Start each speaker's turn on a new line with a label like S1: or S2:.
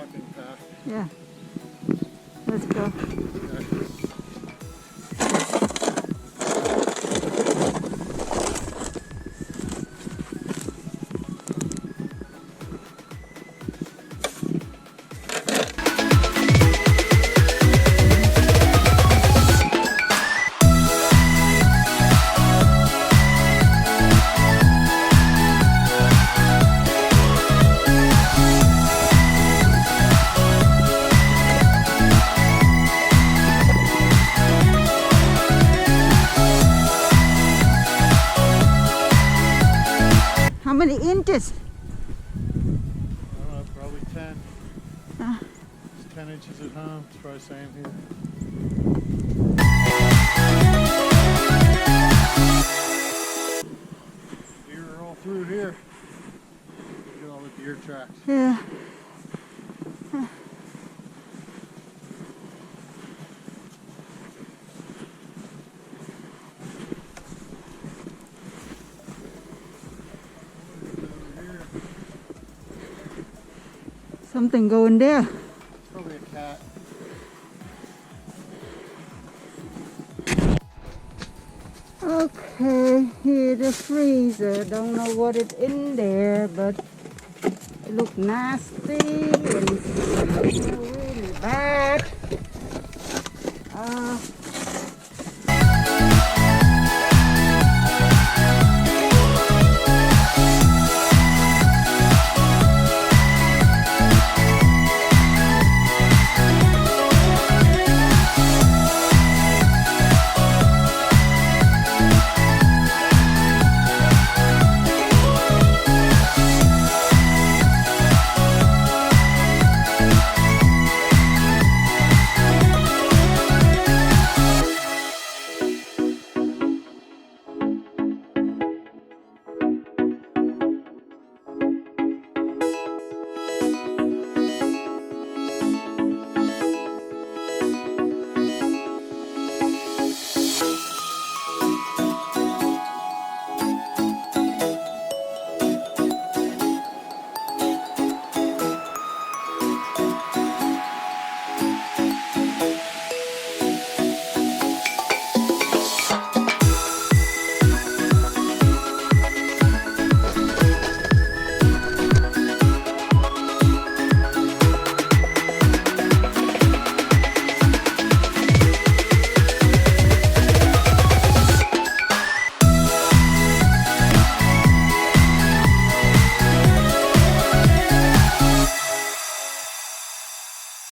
S1: walking path.
S2: Yeah. Let's go.
S1: Okay.
S2: How many inches?
S1: I don't know, probably 10.
S2: Uh,
S1: It's 10 inches at home. It's probably the same here. Deer are all through here. Look at all the deer tracks.
S2: yeah.
S1: Over here.
S2: Something going there.
S1: It's probably a cat.
S2: Okay, here's the freezer. Don't know what is in there, but it looks nasty and really bad.